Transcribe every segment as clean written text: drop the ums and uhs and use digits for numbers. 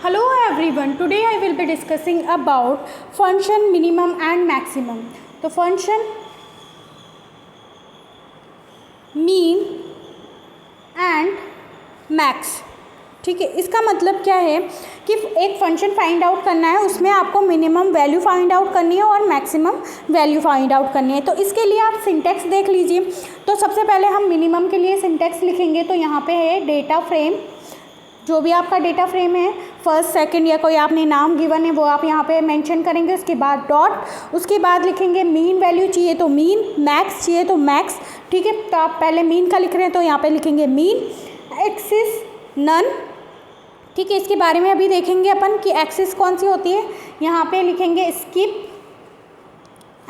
Hello everyone, today I will be discussing about function minimum and maximum. तो function mean and max, ठीक है। इसका मतलब क्या है कि एक फंक्शन फाइंड आउट करना है, उसमें आपको मिनिमम वैल्यू फाइंड आउट करनी है और मैक्सिमम वैल्यू फाइंड आउट करनी है। तो इसके लिए आप सिंटैक्स देख लीजिए। तो सबसे पहले हम मिनिमम के लिए सिंटैक्स लिखेंगे। तो यहाँ पे है डेटा फ्रेम, जो भी आपका डेटा फ्रेम है, फर्स्ट सेकंड या कोई आपने नाम गिवन है वो आप यहाँ पे मेंशन करेंगे। उसके बाद डॉट, उसके बाद लिखेंगे मीन वैल्यू चाहिए तो मीन, मैक्स चाहिए तो मैक्स, ठीक है। तो आप पहले मीन का लिख रहे हैं तो यहाँ पे लिखेंगे मीन, एक्सिस नन, ठीक है। इसके बारे में अभी देखेंगे अपन कि एक्सिस कौन सी होती है। यहाँ पे लिखेंगे स्किप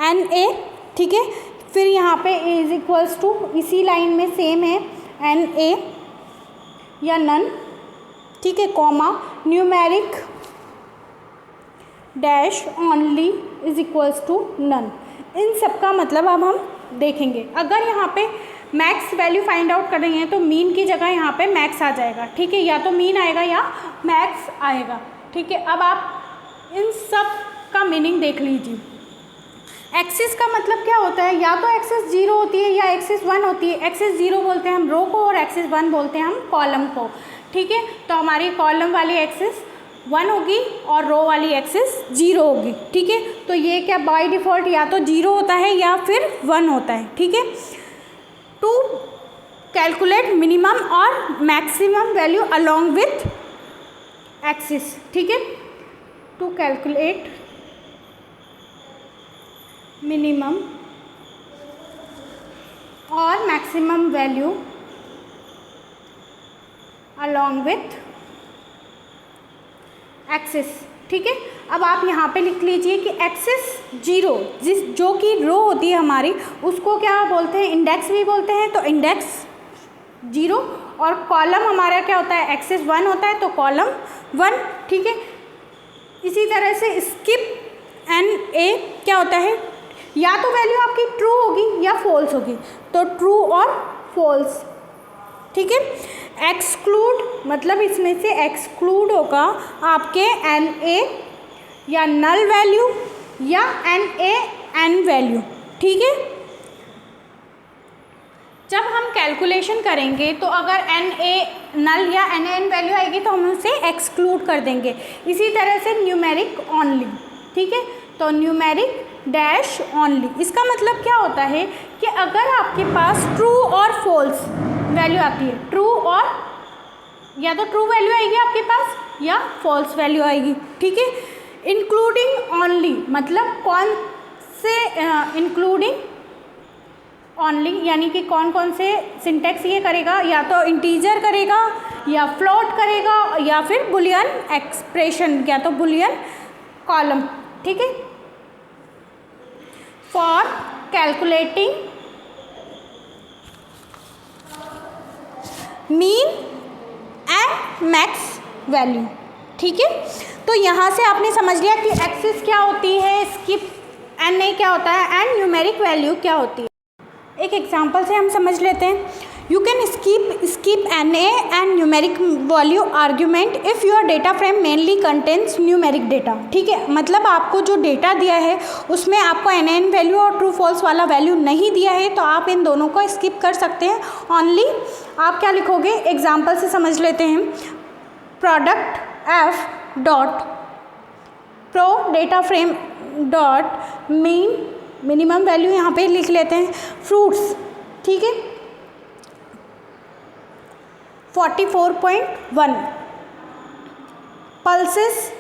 NA, ठीक है। फिर यहाँ पे इज इक्वल्स टू, इसी लाइन में सेम है NA या नन, ठीक है, comma numeric dash only is equals to none. इन सब का मतलब अब हम देखेंगे। अगर यहाँ पे मैक्स वैल्यू फाइंड आउट कर रही हैं तो मीन की जगह यहाँ पे मैक्स आ जाएगा, ठीक है। या तो मीन आएगा या मैक्स आएगा, ठीक है। अब आप इन सब का मीनिंग देख लीजिए। एक्सिस का मतलब क्या होता है, या तो एक्सिस 0 होती है या एक्सिस 1 होती है। एक्सिस 0 बोलते हैं हम रो को और एक्सिस 1 बोलते हैं हम कॉलम को, ठीक है। तो हमारी कॉलम वाली एक्सिस 1 होगी और रो वाली एक्सिस 0 होगी, ठीक है। तो ये क्या बाय डिफ़ॉल्ट या तो 0 होता है या फिर 1 होता है, ठीक है। टू कैलकुलेट मिनिमम और maximum value along with axis, ठीक है। टू कैलकुलेट मिनिमम और maximum value along with axis, ठीक है। अब आप यहाँ पे लिख लीजिए कि एक्सिस 0 जो कि रो होती है हमारी, उसको क्या बोलते हैं, इंडेक्स भी बोलते हैं। तो इंडेक्स 0 और कॉलम हमारा क्या होता है, एक्सिस 1 होता है तो कॉलम 1, ठीक है। इसी तरह से स्किप NA क्या होता है, या तो वैल्यू आपकी ट्रू होगी या फॉल्स होगी, तो ट्रू और फॉल्स, ठीक है। एक्सक्लूड मतलब इसमें से एक्सक्लूड होगा आपके NA या नल वैल्यू या NA N वैल्यू, ठीक है। जब हम कैलकुलेशन करेंगे तो अगर NA नल या NN वैल्यू आएगी तो हम उसे एक्सक्लूड कर देंगे। इसी तरह से न्यूमेरिक ओनली, ठीक है। तो न्यूमेरिक डैश ओनली, इसका मतलब क्या होता है कि अगर आपके पास ट्रू और फॉल्स वैल्यू आती है, ट्रू और या तो ट्रू वैल्यू आएगी आपके पास या फॉल्स वैल्यू आएगी, ठीक है। इंक्लूडिंग ओनली मतलब कौन से, इंक्लूडिंग ओनली यानी कि कौन कौन से सिंटेक्स ये करेगा, या तो इंटीजर करेगा या फ्लोट करेगा या फिर बुलियन एक्सप्रेशन, या तो बुलियन कॉलम, ठीक है। For calculating mean and max value, ठीक है। तो यहाँ से आपने समझ लिया कि एक्सिस क्या होती है, स्किप NA क्या होता है एंड न्यूमेरिक वैल्यू क्या होती है। एक एग्जांपल से हम समझ लेते हैं। You can skip NA and numeric value argument if your data frame mainly contains numeric data, ठीक है। मतलब आपको जो डेटा दिया है उसमें आपको NN वैल्यू और ट्रू फॉल्स वाला वैल्यू नहीं दिया है, तो आप इन दोनों को स्किप कर सकते हैं। ओनली आप क्या लिखोगे, एग्जाम्पल से समझ लेते हैं। Product F dot pro data frame dot minimum value यहाँ पे लिख लेते हैं फ्रूट्स, ठीक है, 44.1, पल्सेस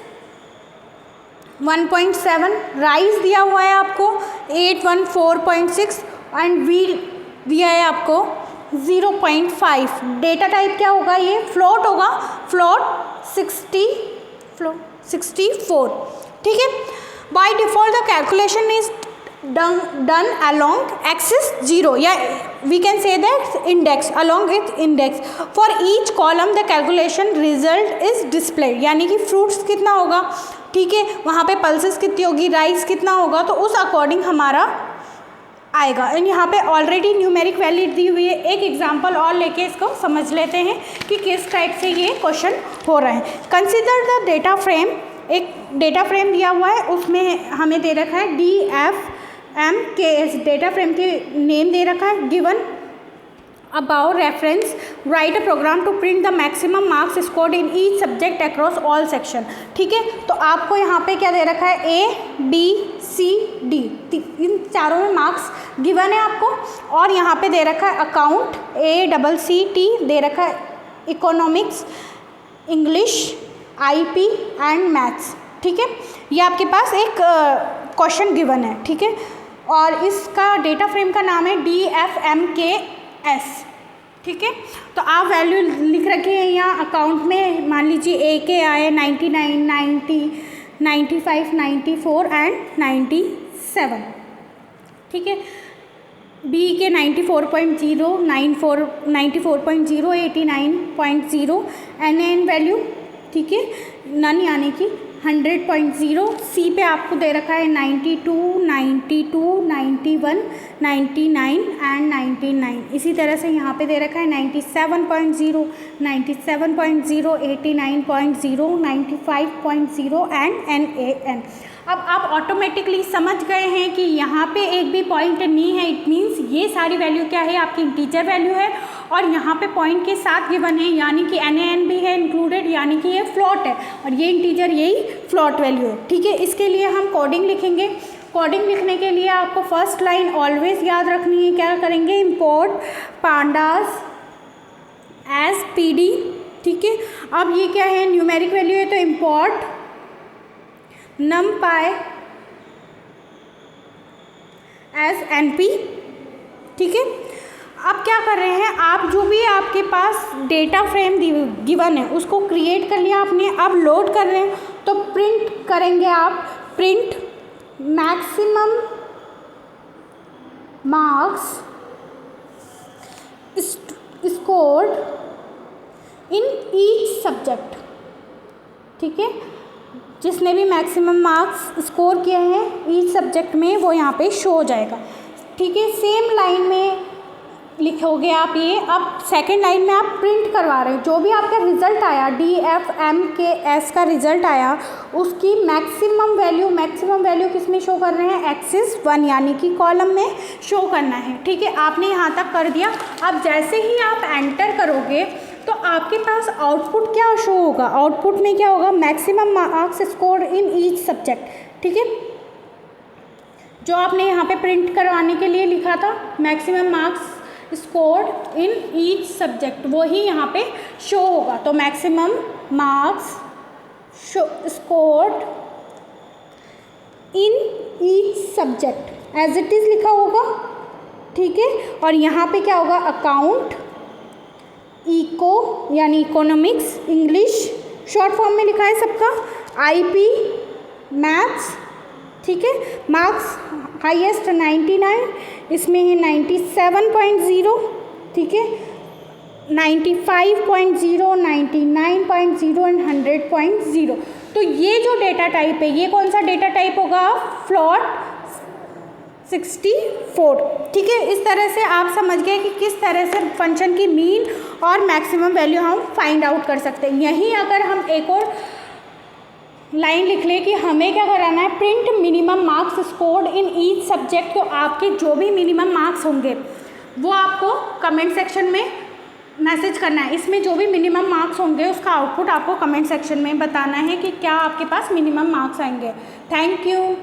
1.7, राइस दिया हुआ है आपको 814.6 एंड व्हील दिया है आपको 0.5। डेटा टाइप क्या होगा, ये फ्लोट होगा, फ्लोट 64, ठीक है। By default the calculation is done along axis 0 या we can say that index along its index. For each column the calculation result is displayed, यानी कि फ्रूट्स कितना होगा, ठीक है, वहाँ पे पल्सेस कितनी होगी, राइस कितना होगा, तो उस अकॉर्डिंग हमारा आएगा। एंड यहाँ पे ऑलरेडी न्यूमेरिक वैल्यू दी हुई है। एक एग्जांपल और लेके इसको समझ लेते हैं कि किस टाइप से ये क्वेश्चन हो रहा है। कंसिडर द डेटा फ्रेम, एक डेटा फ्रेम दिया हुआ है, उसमें हमें दे रखा है DFMKS, डेटा फ्रेम के नेम दे रखा है। Given about reference, write a program to print the maximum marks scored in each subject across all section. ठीक है, तो आपको यहाँ पे क्या दे रखा है, ABCD, इन चारों में मार्क्स गिवन है आपको। और यहाँ पे दे रखा है अकाउंट, ACCT, दे रखा है economics, English, IP and maths. ठीक है, ये आपके पास एक क्वेश्चन गिवन है। ठीक है, और इसका डेटा फ्रेम का नाम है DFMKS। ठीक है, तो आप वैल्यू लिख रखे हैं यहाँ अकाउंट में, मान लीजिए A के आए 99, 90, 95, 94 एंड 97। ठीक है, B के 94.0, 94.0, 89.0 NN वैल्यू। ठीक है, नन यानी कि 100.0। C पे आपको दे रखा है 92, 92, 91, 99 एंड 99। इसी तरह से यहाँ पे दे रखा है 97.0, 97.0, 89.0, 95.0 एंड NAN। अब आप ऑटोमेटिकली समझ गए हैं कि यहाँ पे एक भी पॉइंट नहीं है, इट मीन्स ये सारी वैल्यू क्या है, आपकी इंटीजर वैल्यू है। और यहाँ पे पॉइंट के साथ गिवन है, यानी कि NAN भी है इंक्लूडेड, यानी कि ये फ्लॉट है, और ये इंटीजर यही फ्लॉट वैल्यू है। ठीक है, इसके लिए हम कोडिंग लिखेंगे। कोडिंग लिखने के लिए आपको फर्स्ट लाइन ऑलवेज याद रखनी है। क्या करेंगे, इम्पोर्ट पांडास एज PD। ठीक है, अब ये क्या है, न्यूमेरिक वैल्यू है, तो इम्पोर्ट numpy एज NP। ठीक है, अब क्या कर रहे हैं आप, जो भी आपके पास डेटा फ्रेम गिवन है उसको क्रिएट कर लिया आपने, अब लोड कर रहे हैं, तो प्रिंट करेंगे आप, print maximum marks scored in each subject. ठीक है, जिसने भी मैक्सिमम मार्क्स स्कोर किए हैं ईच सब्जेक्ट में वो यहाँ पे शो हो जाएगा। ठीक है, सेम लाइन में लिखोगे आप ये। अब सेकंड लाइन में आप प्रिंट करवा रहे हैं, जो भी आपका रिजल्ट आया, DFMKS का रिजल्ट आया, उसकी मैक्सिमम वैल्यू किस में शो कर रहे हैं, एक्सिस 1 यानी कि कॉलम में शो करना है। ठीक है, आपने यहाँ तक कर दिया। अब जैसे ही आप एंटर करोगे तो आपके पास आउटपुट क्या शो होगा, आउटपुट में क्या होगा, maximum marks score in each subject. ठीक है, जो आपने यहाँ पे प्रिंट करवाने के लिए लिखा था maximum marks scored in each subject, वो ही यहाँ पे शो होगा। तो maximum marks scored in each subject as it is लिखा होगा। ठीक है, और यहाँ पे क्या होगा, अकाउंट, इको यानी इकोनॉमिक्स, इंग्लिश शॉर्ट फॉर्म में लिखा है सबका, IP, मैथ्स। ठीक है, मार्क्स हाईएस्ट 99, इसमें है 97.0। ठीक है, 95.0, 99.0 एंड 100.0। तो ये जो डेटा टाइप है, ये कौन सा डेटा टाइप होगा, फ्लॉट 64। ठीक है, इस तरह से आप समझ गए कि किस तरह से फंक्शन की मीन और मैक्सिमम वैल्यू हम फाइंड आउट कर सकते हैं। यहीं अगर हम एक और लाइन लिख लें कि हमें क्या कराना है, print minimum marks scored in each subject, तो आपके जो भी मिनिमम मार्क्स होंगे वो आपको कमेंट सेक्शन में मैसेज करना है। इसमें जो भी मिनिमम मार्क्स होंगे उसका आउटपुट आपको कमेंट सेक्शन में बताना है कि क्या आपके पास मिनिमम मार्क्स आएंगे। Thank you.